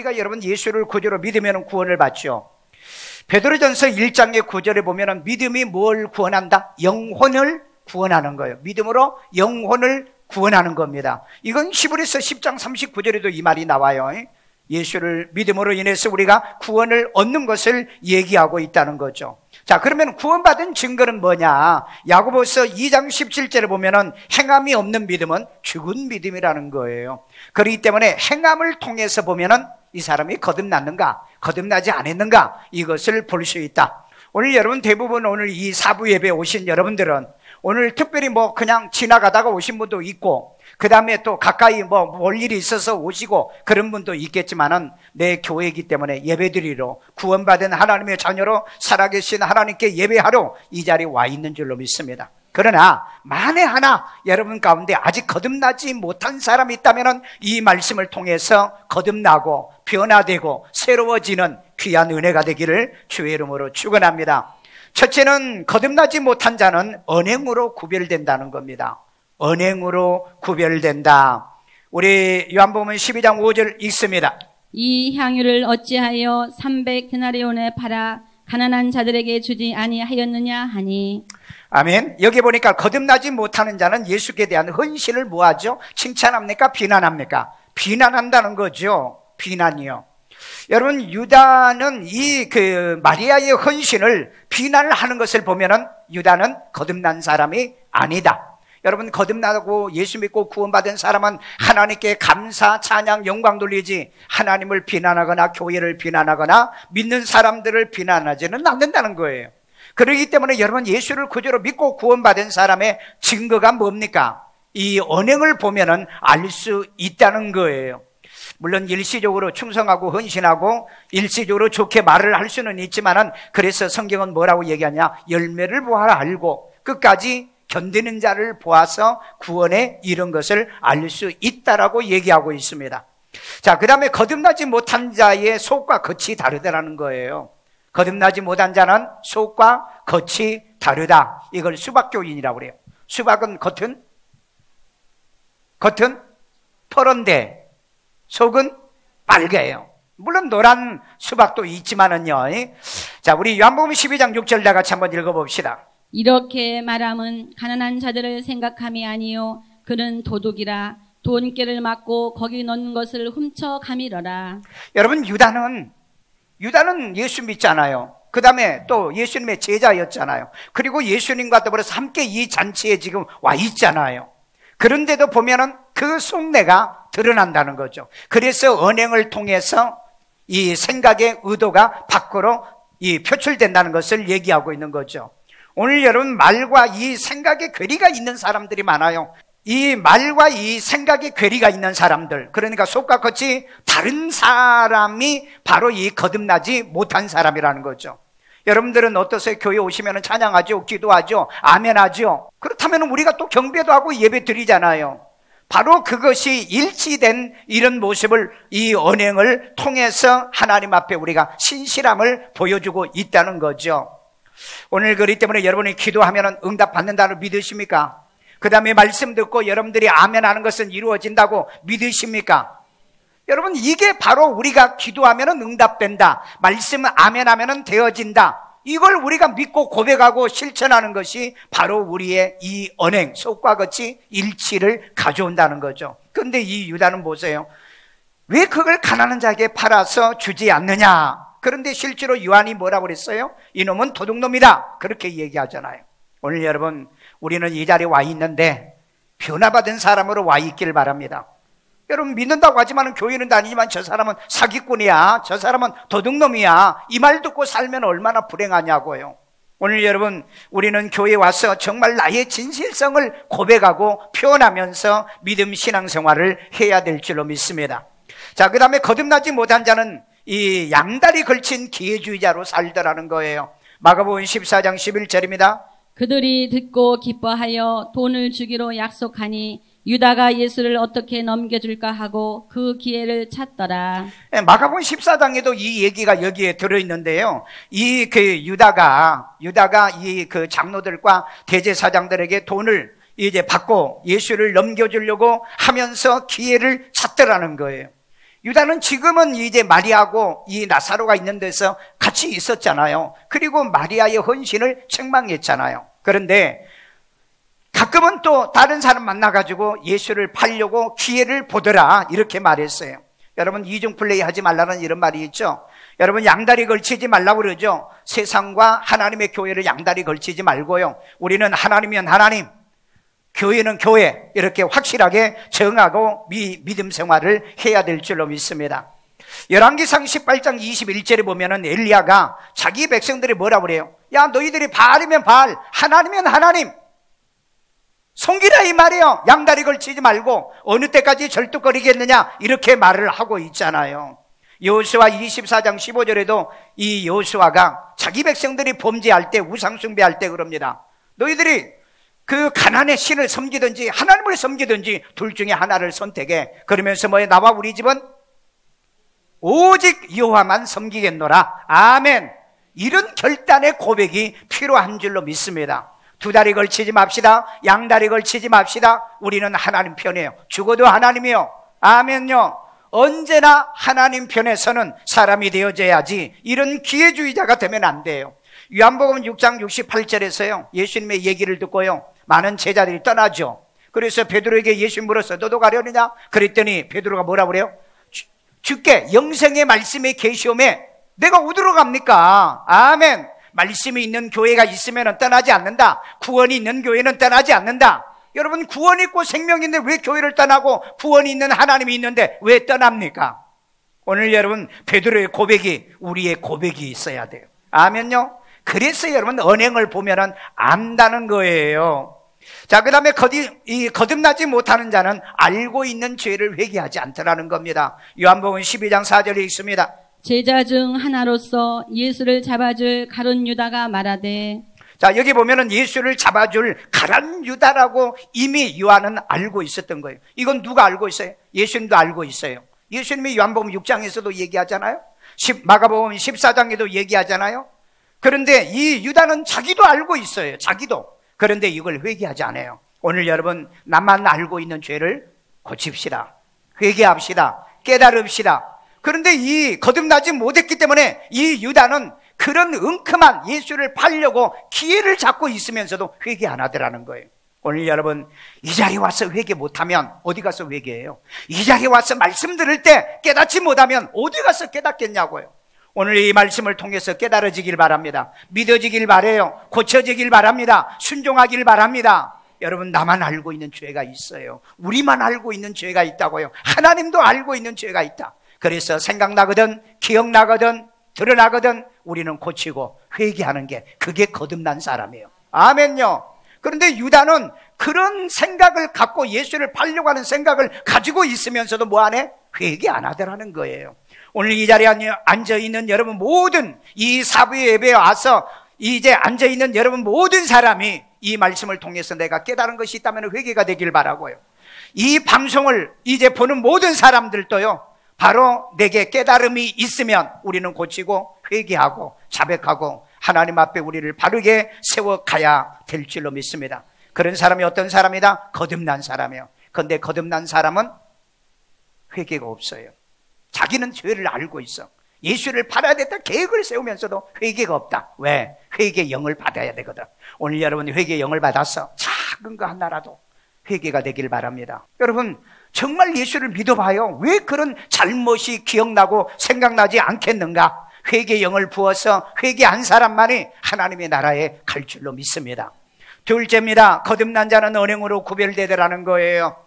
우리가 여러분 예수를 구주로 믿으면 구원을 받죠. 베드로전서 1장의 9절에 보면 믿음이 뭘 구원한다? 영혼을 구원하는 거예요. 믿음으로 영혼을 구원하는 겁니다. 이건 히브리서 10장 39절에도 이 말이 나와요. 예수를 믿음으로 인해서 우리가 구원을 얻는 것을 얘기하고 있다는 거죠. 자, 그러면 구원받은 증거는 뭐냐? 야고보서 2장 17절에 보면은 행함이 없는 믿음은 죽은 믿음이라는 거예요. 그렇기 때문에 행함을 통해서 보면은 이 사람이 거듭났는가, 거듭나지 않았는가, 이것을 볼 수 있다. 오늘 여러분 대부분 오늘 이 사부 예배에 오신 여러분들은 오늘 특별히 그냥 지나가다가 오신 분도 있고, 그 다음에 또 가까이 올 일이 있어서 오시고 그런 분도 있겠지만은 내 교회이기 때문에 예배드리러 구원받은 하나님의 자녀로 살아계신 하나님께 예배하러 이 자리에 와 있는 줄로 믿습니다. 그러나 만에 하나 여러분 가운데 아직 거듭나지 못한 사람이 있다면은 이 말씀을 통해서 거듭나고 변화되고 새로워지는 귀한 은혜가 되기를 주의 이름으로 축원합니다. 첫째는 거듭나지 못한 자는 언행으로 구별된다는 겁니다. 언행으로 구별된다. 우리 요한복음 12장 5절 읽습니다. 이 향유를 어찌하여 300데나리온에 팔아 가난한 자들에게 주지 아니하였느냐 하니. 아멘. 여기 보니까 거듭나지 못하는 자는 예수께 대한 헌신을 뭐하죠? 칭찬합니까? 비난합니까? 비난한다는 거죠. 비난이요. 여러분, 유다는 이 마리아의 헌신을 비난을 하는 것을 보면은 유다는 거듭난 사람이 아니다. 여러분, 거듭나고 예수 믿고 구원받은 사람은 하나님께 감사, 찬양, 영광 돌리지 하나님을 비난하거나 교회를 비난하거나 믿는 사람들을 비난하지는 않는다는 거예요. 그렇기 때문에 여러분, 예수를 구주로 믿고 구원받은 사람의 증거가 뭡니까? 이 언행을 보면은 알 수 있다는 거예요. 물론 일시적으로 충성하고 헌신하고 일시적으로 좋게 말을 할 수는 있지만은, 그래서 성경은 뭐라고 얘기하냐? 열매를 보아라 알고 끝까지 견디는 자를 보아서 구원에 이른 것을 알 수 있다라고 얘기하고 있습니다. 자, 그 다음에 거듭나지 못한 자의 속과 겉이 다르다라는 거예요. 거듭나지 못한 자는 속과 겉이 다르다. 이걸 수박교인이라고 그래요. 수박은 겉은 퍼런데 속은 빨개요. 물론 노란 수박도 있지만은요. 자, 우리 요한복음 12장 6절 다 같이 한번 읽어봅시다. 이렇게 말함은 가난한 자들을 생각함이 아니요 그는 도둑이라 돈깨를 맞고 거기 넣는 것을 훔쳐 가밀어라. 여러분, 유다는 예수 믿잖아요. 그 다음에 또 예수님의 제자였잖아요. 그리고 예수님과 더불어서 함께 이 잔치에 지금 와 있잖아요. 그런데도 보면은 그 속내가 드러난다는 거죠. 그래서 언행을 통해서 이 생각의 의도가 밖으로 표출된다는 것을 얘기하고 있는 거죠. 오늘 여러분, 말과 이 생각의 괴리가 있는 사람들이 많아요. 이 말과 이 생각의 괴리가 있는 사람들, 그러니까 속과 겉이 다른 사람이 바로 이 거듭나지 못한 사람이라는 거죠. 여러분들은 어떠세요? 교회 오시면 찬양하죠, 기도하죠, 아멘하죠. 그렇다면 우리가 또 경배도 하고 예배 드리잖아요. 바로 그것이 일치된 이런 모습을, 이 언행을 통해서 하나님 앞에 우리가 신실함을 보여주고 있다는 거죠. 오늘 그렇기 때문에 여러분이 기도하면 응답받는다고 믿으십니까? 그 다음에 말씀 듣고 여러분들이 아멘하는 것은 이루어진다고 믿으십니까? 여러분, 이게 바로 우리가 기도하면 응답된다, 말씀 아멘하면 되어진다, 이걸 우리가 믿고 고백하고 실천하는 것이 바로 우리의 이 언행, 속과 겉이 일치를 가져온다는 거죠. 그런데 이 유다는 보세요. 왜 그걸 가난한 자에게 팔아서 주지 않느냐? 그런데 실제로 요한이 뭐라고 그랬어요? 이놈은 도둑놈이다, 그렇게 얘기하잖아요. 오늘 여러분, 우리는 이 자리에 와 있는데 변화받은 사람으로 와 있길 바랍니다. 여러분, 믿는다고 하지만 교회는 다니지만 저 사람은 사기꾼이야, 저 사람은 도둑놈이야, 이 말 듣고 살면 얼마나 불행하냐고요. 오늘 여러분, 우리는 교회에 와서 정말 나의 진실성을 고백하고 표현하면서 믿음 신앙생활을 해야 될 줄로 믿습니다. 자, 그 다음에 거듭나지 못한 자는 이 양다리 걸친 기회주의자로 살더라는 거예요. 마가복음 14장 11절입니다. 그들이 듣고 기뻐하여 돈을 주기로 약속하니 유다가 예수를 어떻게 넘겨줄까 하고 그 기회를 찾더라. 마가복음 14장에도 이 얘기가 여기에 들어있는데요. 이 유다가 이 장로들과 대제사장들에게 돈을 이제 받고 예수를 넘겨주려고 하면서 기회를 찾더라는 거예요. 유다는 지금은 이제 마리아하고 이 나사로가 있는 데서 같이 있었잖아요. 그리고 마리아의 헌신을 책망했잖아요. 그런데 가끔은 또 다른 사람 만나가지고 예수를 팔려고 기회를 보더라 이렇게 말했어요. 여러분, 이중 플레이 하지 말라는 이런 말이 있죠. 여러분, 양다리 걸치지 말라고 그러죠. 세상과 하나님의 교회를 양다리 걸치지 말고요, 우리는 하나님이면 하나님, 교회는 교회, 이렇게 확실하게 정하고 믿음 생활을 해야 될 줄로 믿습니다. 열왕기상 18장 21절에 보면은 엘리야가 자기 백성들이 뭐라고 그래요? 야, 너희들이 바알이면 바알, 하나님이면 하나님 섬기라 이 말이에요. 양다리 걸치지 말고 어느 때까지 절뚝거리겠느냐 이렇게 말을 하고 있잖아요. 여호수아 24장 15절에도 이 여호수아가 자기 백성들이 범죄할 때, 우상 숭배할 때 그럽니다. 너희들이 그 가나안의 신을 섬기든지 하나님을 섬기든지 둘 중에 하나를 선택해. 그러면서 뭐에 나와 우리 집은 오직 여호와만 섬기겠노라. 아멘. 이런 결단의 고백이 필요한 줄로 믿습니다. 두 다리 걸치지 맙시다. 양다리 걸치지 맙시다. 우리는 하나님 편이에요. 죽어도 하나님이요. 아멘요. 언제나 하나님 편에 서는 사람이 되어져야지 이런 기회주의자가 되면 안 돼요. 요한복음 6장 68절에서요 예수님의 얘기를 듣고요 많은 제자들이 떠나죠. 그래서 베드로에게 예수님 물었어. 너도 가려느냐? 그랬더니 베드로가 뭐라고 그래요? 주께 영생의 말씀에 계시오매 내가 어디로 갑니까? 아멘. 말씀이 있는 교회가 있으면 떠나지 않는다. 구원이 있는 교회는 떠나지 않는다. 여러분, 구원이 있고 생명이 있는데 왜 교회를 떠나고 구원이 있는 하나님이 있는데 왜 떠납니까? 오늘 여러분, 베드로의 고백이 우리의 고백이 있어야 돼요. 아멘요. 그래서 여러분, 언행을 보면은 안다는 거예요. 자, 그 다음에 거듭나지 못하는 자는 알고 있는 죄를 회개하지 않더라는 겁니다. 요한복음 12장 4절에 있습니다. 제자 중 하나로서 예수를 잡아줄 가룟 유다가 말하되. 자, 여기 보면은 예수를 잡아줄 가룟 유다라고 이미 요한은 알고 있었던 거예요. 이건 누가 알고 있어요? 예수님도 알고 있어요. 예수님이 요한복음 6장에서도 얘기하잖아요. 마가복음 14장에도 얘기하잖아요. 그런데 이 유다는 자기도 알고 있어요. 자기도. 그런데 이걸 회개하지 않아요. 오늘 여러분, 나만 알고 있는 죄를 고칩시다. 회개합시다. 깨달읍시다. 그런데 이 거듭나지 못했기 때문에 이 유다는 그런 은큼한 예수를 팔려고 기회를 잡고 있으면서도 회개 안 하더라는 거예요. 오늘 여러분, 이 자리에 와서 회개 못하면 어디 가서 회개해요? 이 자리에 와서 말씀 들을 때 깨닫지 못하면 어디 가서 깨닫겠냐고요. 오늘 이 말씀을 통해서 깨달아지길 바랍니다. 믿어지길 바라요. 고쳐지길 바랍니다. 순종하길 바랍니다. 여러분, 나만 알고 있는 죄가 있어요. 우리만 알고 있는 죄가 있다고요. 하나님도 알고 있는 죄가 있다. 그래서 생각나거든, 기억나거든, 드러나거든 우리는 고치고 회개하는 게, 그게 거듭난 사람이에요. 아멘요. 그런데 유다는 그런 생각을 갖고 예수를 팔려고 하는 생각을 가지고 있으면서도 뭐 안 해? 회개 안 하더라는 거예요. 오늘 이 자리에 앉아있는 여러분 모든, 이 사부의 예배에 와서 이제 앉아있는 여러분 모든 사람이 이 말씀을 통해서 내가 깨달은 것이 있다면 회개가 되길 바라고요. 이 방송을 이제 보는 모든 사람들도요, 바로 내게 깨달음이 있으면 우리는 고치고 회개하고 자백하고 하나님 앞에 우리를 바르게 세워가야 될 줄로 믿습니다. 그런 사람이 어떤 사람이다? 거듭난 사람이에요. 그런데 거듭난 사람은 회개가 없어요. 자기는 죄를 알고 있어. 예수를 팔아야 됐다 계획을 세우면서도 회개가 없다. 왜? 회개의 영을 받아야 되거든. 오늘 여러분, 회개의 영을 받아서 작은 거 하나라도 회개가 되길 바랍니다. 여러분, 정말 예수를 믿어봐요. 왜 그런 잘못이 기억나고 생각나지 않겠는가? 회개의 영을 부어서 회개한 사람만이 하나님의 나라에 갈 줄로 믿습니다. 둘째입니다. 거듭난 자는 언행으로 구별되더라는 거예요.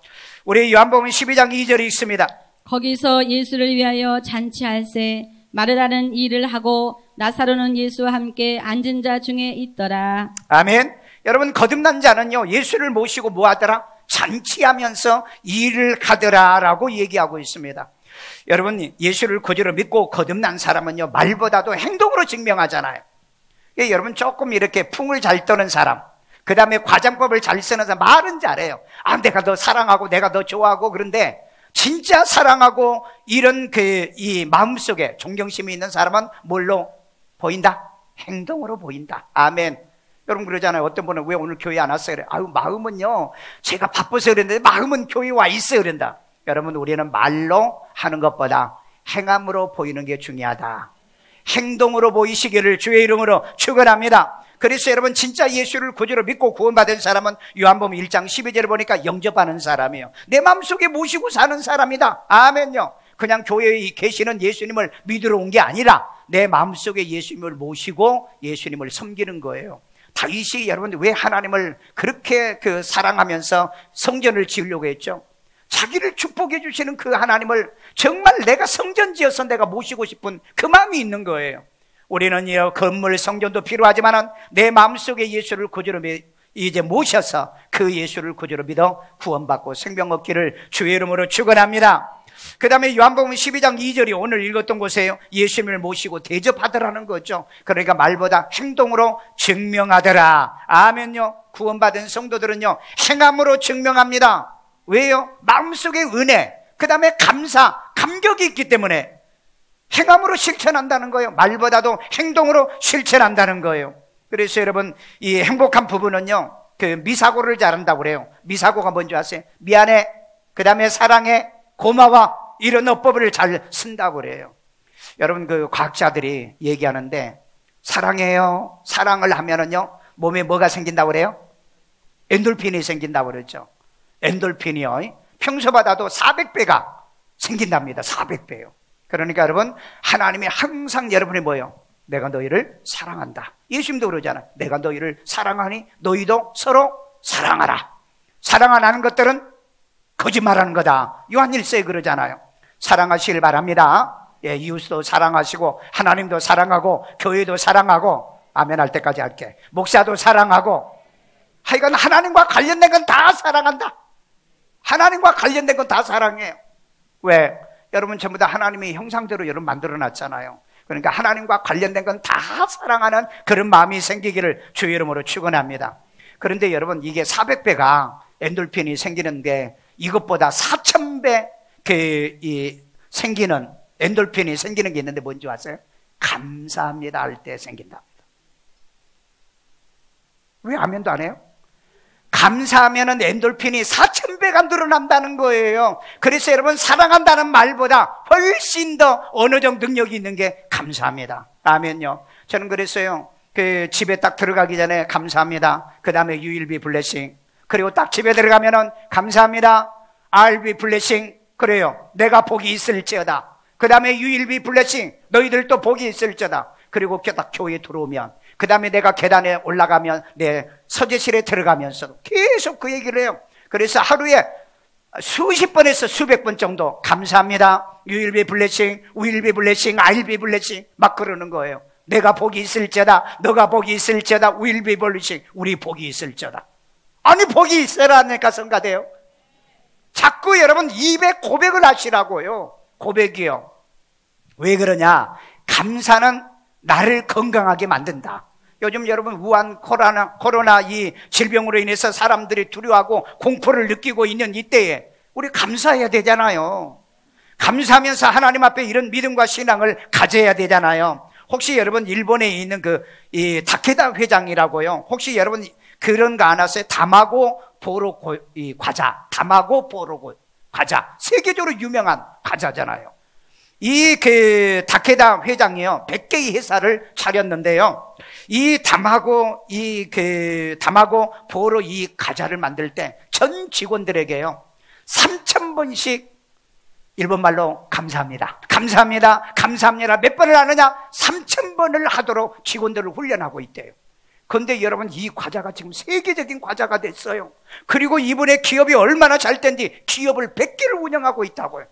우리 요한복음 12장 2절에 있습니다. 거기서 예수를 위하여 잔치할세 마르다는 일을 하고 나사로는 예수와 함께 앉은 자 중에 있더라. 아멘. 여러분, 거듭난 자는요, 예수를 모시고 뭐 하더라? 잔치하면서 일을 하더라라고 얘기하고 있습니다. 여러분, 예수를 거저로 믿고 거듭난 사람은요, 말보다도 행동으로 증명하잖아요. 예, 여러분, 조금 이렇게 풍을 잘 떠는 사람, 그 다음에 과장법을 잘 쓰는 사람, 말은 잘해요. 아, 내가 더 사랑하고 내가 더 좋아하고. 그런데 진짜 사랑하고 이런 이 마음속에 존경심이 있는 사람은 뭘로 보인다? 행동으로 보인다. 아멘. 여러분 그러잖아요. 어떤 분은 왜 오늘 교회 안 왔어요? 그래. 아유, 마음은요, 제가 바빠서 그랬는데 마음은 교회 와 있어요. 그런다. 여러분, 우리는 말로 하는 것보다 행함으로 보이는 게 중요하다. 행동으로 보이시기를 주의 이름으로 축원합니다. 그래서 여러분, 진짜 예수를 구주로 믿고 구원받은 사람은 요한복음 1장 12절을 보니까 영접하는 사람이에요. 내 마음속에 모시고 사는 사람이다. 아멘요. 그냥 교회에 계시는 예수님을 믿으러 온 게 아니라 내 마음속에 예수님을 모시고 예수님을 섬기는 거예요. 다윗이 여러분 왜 하나님을 그렇게 사랑하면서 성전을 지으려고 했죠? 자기를 축복해 주시는 그 하나님을 정말 내가 성전 지어서 내가 모시고 싶은 그 마음이 있는 거예요. 우리는 건물 성전도 필요하지만 내 마음속에 예수를 구주로 이제 모셔서 그 예수를 구주로 믿어 구원받고 생명 얻기를 주의 이름으로 축원합니다. 그 다음에 요한복음 12장 2절이 오늘 읽었던 곳에요. 예수님을 모시고 대접하더라는 거죠. 그러니까 말보다 행동으로 증명하더라. 아멘요. 구원받은 성도들은요, 행함으로 증명합니다. 왜요? 마음속에 은혜, 그 다음에 감사, 감격이 있기 때문에 행함으로 실천한다는 거예요. 말보다도 행동으로 실천한다는 거예요. 그래서 여러분, 이 행복한 부부는요, 미사고를 잘한다고 그래요. 미사고가 뭔지 아세요? 미안해, 그 다음에 사랑해, 고마워, 이런 어법을 잘 쓴다고 그래요. 여러분, 과학자들이 얘기하는데, 사랑해요, 사랑을 하면은요, 몸에 뭐가 생긴다고 그래요? 엔돌핀이 생긴다고 그러죠. 엔돌핀이요, 평소보다도 400배가 생긴답니다. 400배요. 그러니까 여러분, 하나님이 항상 여러분이 뭐예요? 내가 너희를 사랑한다. 예수님도 그러잖아요. 내가 너희를 사랑하니 너희도 서로 사랑하라. 사랑 안 하는 것들은 거짓말하는 거다. 요한일서에 그러잖아요. 사랑하시길 바랍니다. 예, 이웃도 사랑하시고 하나님도 사랑하고 교회도 사랑하고, 아멘 할 때까지 할게. 목사도 사랑하고, 하여간 하나님과 관련된 건 다 사랑한다. 하나님과 관련된 건 다 사랑해요. 왜? 여러분 전부 다 하나님의 형상대로 여러분 만들어놨잖아요. 그러니까 하나님과 관련된 건 다 사랑하는 그런 마음이 생기기를 주의 이름으로 축원합니다. 그런데 여러분, 이게 400배가 엔돌핀이 생기는데 이것보다 4000배 생기는 엔돌핀이 생기는 게 있는데 뭔지 아세요? 감사합니다 할 때 생긴답니다. 왜 아멘도 안 해요? 감사하면은 엔돌핀이 4000배가 늘어난다는 거예요. 그래서 여러분, 사랑한다는 말보다 훨씬 더 어느 정도 능력이 있는 게 감사합니다. 아멘요. 저는 그랬어요. 집에 딱 들어가기 전에 감사합니다. 그 다음에 you will be blessing. 그리고 딱 집에 들어가면은 감사합니다. I'll be blessing. 그래요. 내가 복이 있을지어다. 그 다음에 you will be blessing. 너희들도 복이 있을지어다. 그리고 딱 교회에 들어오면, 그 다음에 내가 계단에 올라가면, 내 서재실에 들어가면서도 계속 그 얘기를 해요. 그래서 하루에 수십 번에서 수백 번 정도 감사합니다, you will be blessing, we will be blessing, I'll be blessing 막 그러는 거예요. 내가 복이 있을지어다, 너가 복이 있을지어다, we will be blessing, 우리 복이 있을지어다. 아니, 복이 있으라니까 성가대요. 자꾸 여러분 입에 고백을 하시라고요. 고백이요. 왜 그러냐? 감사는 나를 건강하게 만든다. 요즘 여러분 우한 코로나 이 질병으로 인해서 사람들이 두려워하고 공포를 느끼고 있는 이때에 우리 감사해야 되잖아요. 감사하면서 하나님 앞에 이런 믿음과 신앙을 가져야 되잖아요. 혹시 여러분 일본에 있는 이 다케다 회장이라고요. 혹시 여러분 그런 거 안 아세요? 다마고 보로 과자, 다마고 보로 과자, 세계적으로 유명한 과자잖아요. 이 다케다 회장이요, 100개의 회사를 차렸는데요, 이 다마고 보로 이 과자를 만들 때 전 직원들에게요 3000번씩 일본말로 감사합니다, 감사합니다, 감사합니다 몇 번을 하느냐? 3000번을 하도록 직원들을 훈련하고 있대요. 그런데 여러분, 이 과자가 지금 세계적인 과자가 됐어요. 그리고 이분의 기업이 얼마나 잘 된지 기업을 100개를 운영하고 있다고요.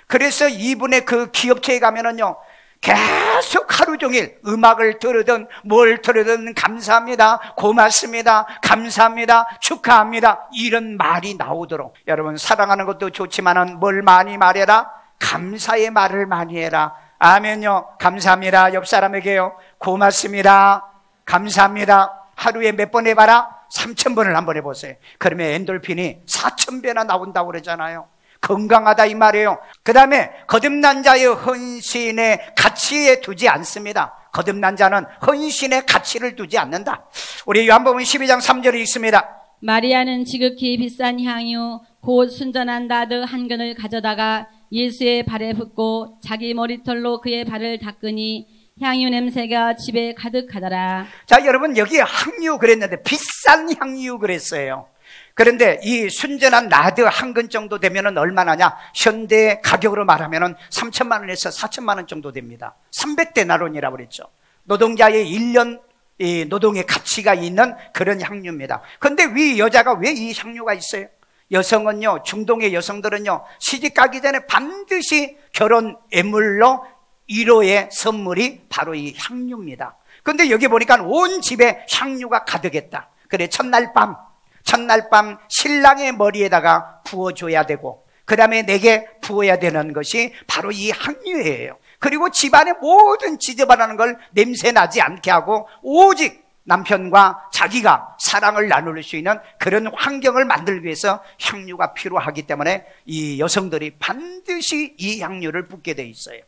그래서 이분의 그 기업체에 가면은요, 계속 하루 종일 음악을 들으든 뭘 들으든 감사합니다, 고맙습니다, 감사합니다, 축하합니다, 이런 말이 나오도록. 여러분, 사랑하는 것도 좋지만은 뭘 많이 말해라? 감사의 말을 많이 해라. 아멘요. 감사합니다. 옆 사람에게요, 고맙습니다, 감사합니다. 하루에 몇 번 해봐라? 3000번을 한번 해보세요. 그러면 엔돌핀이 4000배나 나온다고 그러잖아요. 건강하다 이 말이에요. 그 다음에 거듭난 자의 헌신의 가치에 두지 않습니다. 거듭난 자는 헌신의 가치를 두지 않는다. 우리 요한복음 12장 3절에 있습니다. 마리아는 지극히 비싼 향유 곧 순전한 나드 한 근을 가져다가 예수의 발에 붓고 자기 머리털로 그의 발을 닦으니 향유 냄새가 집에 가득하더라. 자, 여러분, 여기 향유 그랬는데 비싼 향유 그랬어요. 그런데 이 순전한 나드 한 근 정도 되면은 얼마나냐? 현대 가격으로 말하면은 3천만 원에서 4천만 원 정도 됩니다. 300데나론이라고 그랬죠. 노동자의 1년 이 노동의 가치가 있는 그런 향유입니다. 그런데 위 여자가 왜 이 향유가 있어요? 여성은요, 중동의 여성들은요, 시집 가기 전에 반드시 결혼 예물로 1호의 선물이 바로 이 향유입니다. 그런데 여기 보니까 온 집에 향유가 가득했다. 그래, 첫날 밤 신랑의 머리에다가 부어줘야 되고, 그 다음에 내게 부어야 되는 것이 바로 이 향유예요. 그리고 집안의 모든 지저분한 걸 냄새 나지 않게 하고 오직 남편과 자기가 사랑을 나눌 수 있는 그런 환경을 만들기 위해서 향유가 필요하기 때문에 이 여성들이 반드시 이 향유를 붓게 돼 있어요.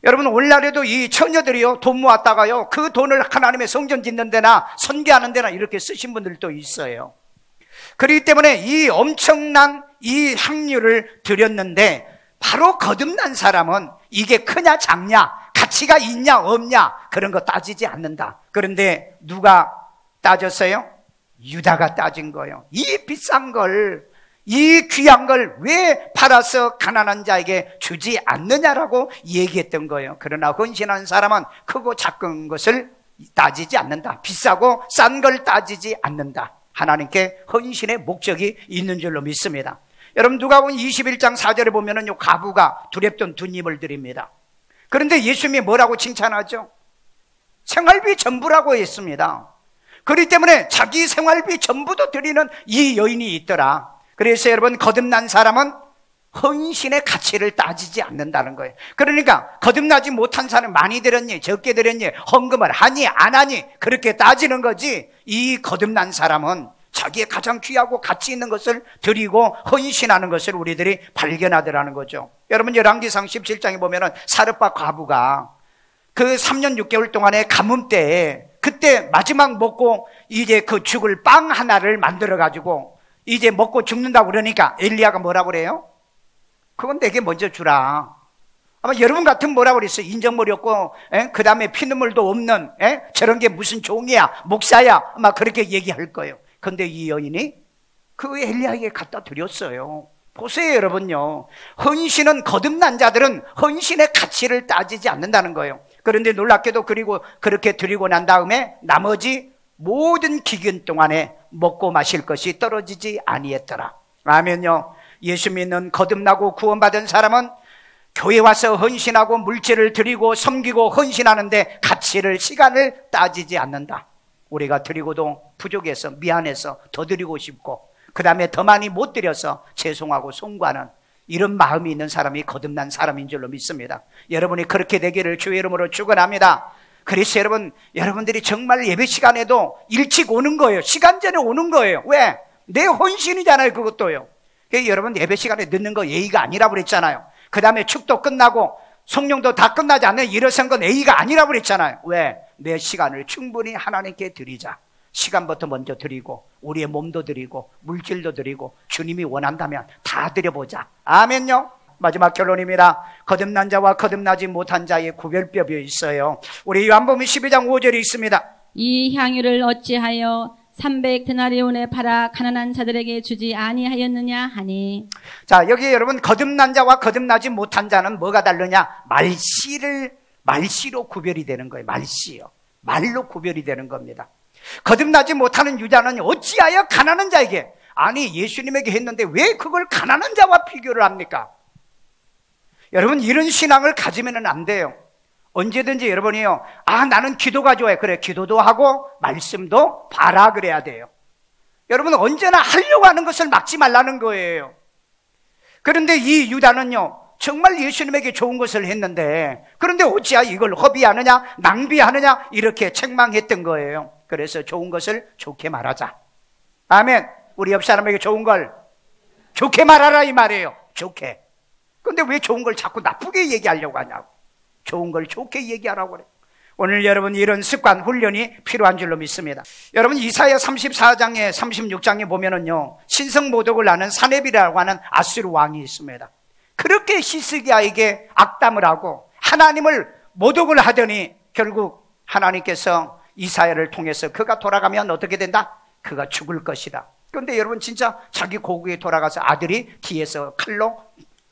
여러분, 오늘날에도 이 처녀들이요, 돈 모았다가요, 그 돈을 하나님의 성전 짓는 데나 선교하는 데나 이렇게 쓰신 분들도 있어요. 그렇기 때문에 이 엄청난 이 향유를 드렸는데 바로 거듭난 사람은 이게 크냐 작냐, 가치가 있냐 없냐 그런 거 따지지 않는다. 그런데 누가 따졌어요? 유다가 따진 거예요. 이 비싼 걸, 이 귀한 걸 왜 팔아서 가난한 자에게 주지 않느냐라고 얘기했던 거예요. 그러나 헌신한 사람은 크고 작은 것을 따지지 않는다. 비싸고 싼 걸 따지지 않는다. 하나님께 헌신의 목적이 있는 줄로 믿습니다. 여러분, 누가복음 21장 4절에 보면은 요 과부가 두렵던 두 입을 드립니다. 그런데 예수님이 뭐라고 칭찬하죠? 생활비 전부라고 했습니다. 그렇기 때문에 자기 생활비 전부도 드리는 이 여인이 있더라. 그래서 여러분, 거듭난 사람은 헌신의 가치를 따지지 않는다는 거예요. 그러니까 거듭나지 못한 사람은 많이 드렸니 적게 드렸니 헌금을 하니 안 하니 그렇게 따지는 거지, 이 거듭난 사람은 자기의 가장 귀하고 가치 있는 것을 드리고 헌신하는 것을 우리들이 발견하더라는 거죠. 여러분, 열왕기상 17장에 보면은 사르밧 과부가 그 3년 6개월 동안의 가뭄 때에 그때 마지막 먹고 이제 그 죽을 빵 하나를 만들어 가지고 이제 먹고 죽는다고 그러니까 엘리야가 뭐라고 그래요? 그건 내게 먼저 주라. 아마 여러분 같으면 뭐라고 그랬어요? 인정머리 없고 그 다음에 피눈물도 없는 저런 게 무슨 종이야 목사야 아마 그렇게 얘기할 거예요. 그런데 이 여인이 그 엘리야에게 갖다 드렸어요. 보세요, 여러분요. 헌신은, 거듭난 자들은 헌신의 가치를 따지지 않는다는 거예요. 그런데 놀랍게도 그리고 그렇게 드리고 난 다음에 나머지 모든 기근 동안에 먹고 마실 것이 떨어지지 아니했더라. 아멘요. 예수 믿는 거듭나고 구원받은 사람은 교회 와서 헌신하고 물질을 드리고 섬기고 헌신하는데 가치를, 시간을 따지지 않는다. 우리가 드리고도 부족해서 미안해서 더 드리고 싶고 그 다음에 더 많이 못 드려서 죄송하고 송구하는 이런 마음이 있는 사람이 거듭난 사람인 줄로 믿습니다. 여러분이 그렇게 되기를 주의 이름으로 축원합니다. 그래서 여러분들이 정말 예배 시간에도 일찍 오는 거예요. 시간 전에 오는 거예요. 왜? 내 헌신이잖아요. 그것도요. 여러분, 예배 시간에 늦는 거 예의가 아니라고 그랬잖아요. 그 다음에 축도 끝나고 성령도 다 끝나지 않는 일어선 건 예의가 아니라고 그랬잖아요. 왜? 내 시간을 충분히 하나님께 드리자. 시간부터 먼저 드리고 우리의 몸도 드리고 물질도 드리고 주님이 원한다면 다 드려보자. 아멘요. 마지막 결론입니다. 거듭난 자와 거듭나지 못한 자의 구별법이 있어요. 우리 요한복음 12장 5절이 있습니다. 이 향유를 어찌하여 300데나리온에 팔아 가난한 자들에게 주지 아니하였느냐 하니. 자, 여기 여러분, 거듭난 자와 거듭나지 못한 자는 뭐가 다르냐? 말씨로 구별이 되는 거예요. 말씨요. 말로 구별이 되는 겁니다. 거듭나지 못하는 유다는 어찌하여 가난한 자에게, 아니 예수님에게 했는데 왜 그걸 가난한 자와 비교를 합니까? 여러분, 이런 신앙을 가지면 안 돼요. 언제든지 여러분이요, 나는 기도가 좋아요. 그래, 기도도 하고 말씀도 봐라 그래야 돼요. 여러분, 언제나 하려고 하는 것을 막지 말라는 거예요. 그런데 이 유다는요, 정말 예수님에게 좋은 것을 했는데 그런데 어찌야 이걸 허비하느냐 낭비하느냐 이렇게 책망했던 거예요. 그래서 좋은 것을 좋게 말하자. 아멘. 우리 옆 사람에게 좋은 걸 좋게 말하라 이 말이에요. 좋게. 근데 왜 좋은 걸 자꾸 나쁘게 얘기하려고 하냐고. 좋은 걸 좋게 얘기하라고 그래. 오늘 여러분 이런 습관, 훈련이 필요한 줄로 믿습니다. 여러분 이사야 34장에 36장에 보면은요, 신성 모독을 하는 사네비라고 하는 아수르 왕이 있습니다. 그렇게 히스기야에게 악담을 하고 하나님을 모독을 하더니 결국 하나님께서 이사야를 통해서 그가 돌아가면 어떻게 된다? 그가 죽을 것이다. 그런데 여러분 진짜 자기 고국에 돌아가서 아들이 뒤에서 칼로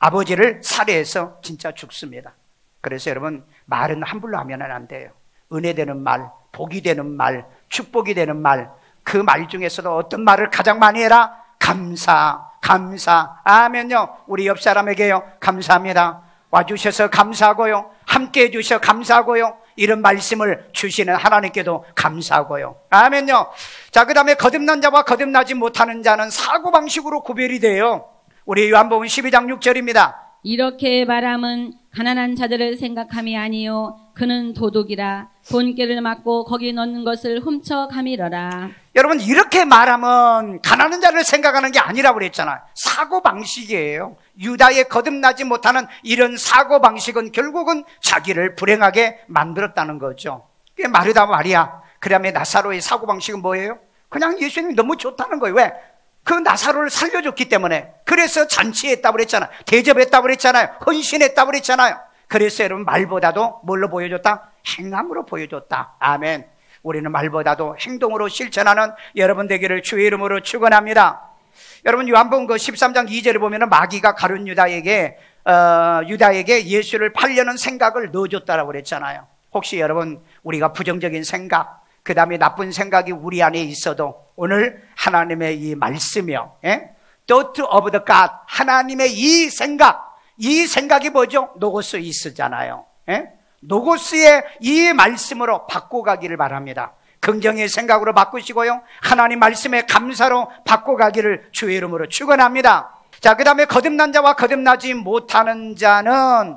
아버지를 살해해서 진짜 죽습니다. 그래서 여러분 말은 함부로 하면 안 돼요. 은혜 되는 말, 복이 되는 말, 축복이 되는 말, 그 말 중에서도 어떤 말을 가장 많이 해라? 감사. 아멘요. 우리 옆 사람에게요, 감사합니다. 와주셔서 감사하고요, 함께 해주셔서 감사하고요, 이런 말씀을 주시는 하나님께도 감사하고요. 아멘요. 자, 그 다음에 거듭난 자와 거듭나지 못하는 자는 사고방식으로 구별이 돼요. 우리 요한복음 12장 6절입니다. 이렇게 말함은 가난한 자들을 생각함이 아니요 그는 도둑이라 돈깨를 맞고 거기 넣는 것을 훔쳐가미러라. 여러분 이렇게 말하면 가난한 자를 생각하는 게 아니라고 그랬잖아요. 사고방식이에요. 유다의 거듭나지 못하는 이런 사고방식은 결국은 자기를 불행하게 만들었다는 거죠. 그게 마르다 마리아, 그 다음에 나사로의 사고방식은 뭐예요? 그냥 예수님이 너무 좋다는 거예요. 왜? 그 나사로를 살려줬기 때문에. 그래서 잔치했다고 그랬잖아요. 대접했다고 그랬잖아요. 헌신했다고 그랬잖아요. 그래서 여러분 말보다도 뭘로 보여줬다? 행함으로 보여줬다. 아멘. 우리는 말보다도 행동으로 실천하는 여러분 되기를 주의 이름으로 축원합니다. 여러분 요한복음 13장 2절에 보면 마귀가 가룟 유다에게 예수를 팔려는 생각을 넣어줬다라고 그랬잖아요. 혹시 여러분 우리가 부정적인 생각, 그 다음에 나쁜 생각이 우리 안에 있어도 오늘 하나님의 이 말씀이요, thought of the God, 하나님의 이 생각이 뭐죠? 노고스 이스잖아요. 노고스의 이 말씀으로 바꿔가기를 바랍니다. 긍정의 생각으로 바꾸시고요, 하나님 말씀에 감사로 바꿔가기를 주의 이름으로 축원합니다. 자, 그 다음에 거듭난 자와 거듭나지 못하는 자는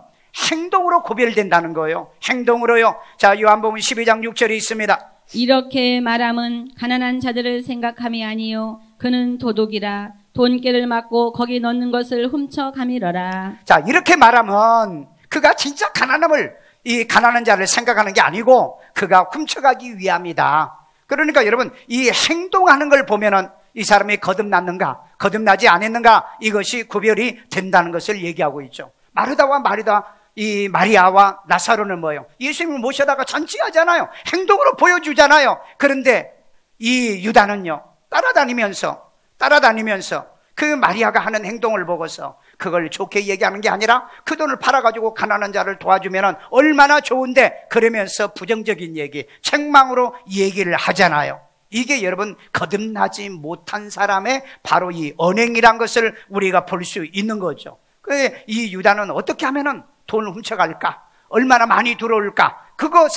행동으로 구별된다는 거예요. 행동으로요. 자, 요한복음 12장 6절에 있습니다. 이렇게 말함은 가난한 자들을 생각함이 아니요 그는 도둑이라 돈깨를 맞고 거기 넣는 것을 훔쳐가미러라. 자, 이렇게 말하면 그가 진짜 이 가난한 자를 생각하는 게 아니고 그가 훔쳐가기 위함이다. 그러니까 여러분 이 행동하는 걸 보면은 이 사람이 거듭났는가 거듭나지 않았는가 이것이 구별이 된다는 것을 얘기하고 있죠. 이 마리아와 나사로는 뭐예요? 예수님을 모셔다가 잔치하잖아요. 행동으로 보여주잖아요. 그런데 이 유다는요, 따라다니면서 그 마리아가 하는 행동을 보고서 그걸 좋게 얘기하는 게 아니라 그 돈을 팔아가지고 가난한 자를 도와주면 얼마나 좋은데 그러면서 부정적인 얘기, 책망으로 얘기를 하잖아요. 이게 여러분 거듭나지 못한 사람의 바로 이 언행이란 것을 우리가 볼 수 있는 거죠. 이 유다는 어떻게 하면은 돈을 훔쳐갈까? 얼마나 많이 들어올까? 그거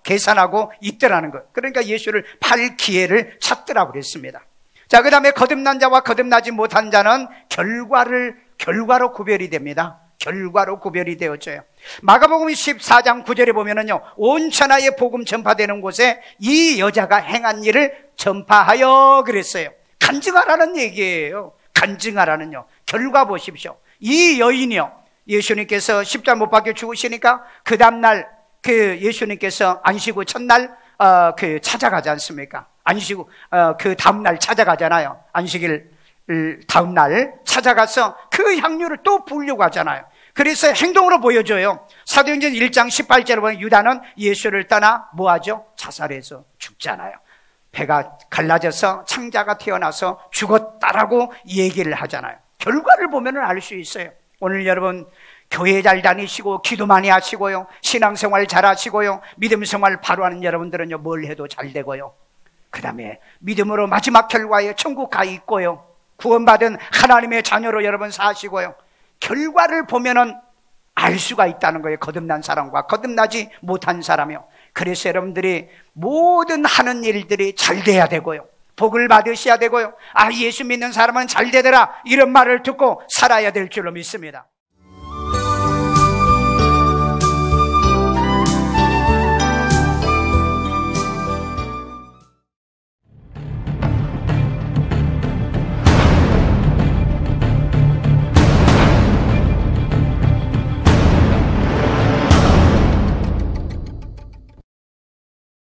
계산하고 있더라는 거예요. 그러니까 예수를 팔 기회를 찾더라고 그랬습니다. 자, 그 다음에 거듭난 자와 거듭나지 못한 자는 결과로 구별이 됩니다. 결과로 구별이 되어져요. 마가복음 14장 9절에 보면은요, 온 천하에 복음 전파되는 곳에 이 여자가 행한 일을 전파하여 그랬어요. 간증하라는 얘기예요. 간증하라는요. 결과 보십시오. 이 여인이요, 예수님께서 십자가 못 박혀 죽으시니까 그 다음날 예수님께서 안식 후 첫날 찾아가지 않습니까? 그 다음날 찾아가잖아요. 안식일 다음날 찾아가서 그 향유를 또 부으려고 하잖아요. 그래서 행동으로 보여줘요. 사도행전 1장 18절에 보면 유다는 예수를 떠나 뭐하죠? 자살해서 죽잖아요. 배가 갈라져서 창자가 태어나서 죽었다라고 얘기를 하잖아요. 결과를 보면 알 수 있어요. 오늘 여러분 교회 잘 다니시고 기도 많이 하시고요, 신앙생활 잘 하시고요, 믿음생활 바로 하는 여러분들은요, 뭘 해도 잘 되고요, 그 다음에 믿음으로 마지막 결과에 천국 가 있고요, 구원받은 하나님의 자녀로 여러분 사시고요, 결과를 보면은 알 수가 있다는 거예요. 거듭난 사람과 거듭나지 못한 사람이요. 그래서 여러분들이 모든 하는 일들이 잘 돼야 되고요, 복을 받으셔야 되고요, 예수 믿는 사람은 잘 되더라 이런 말을 듣고 살아야 될 줄로 믿습니다.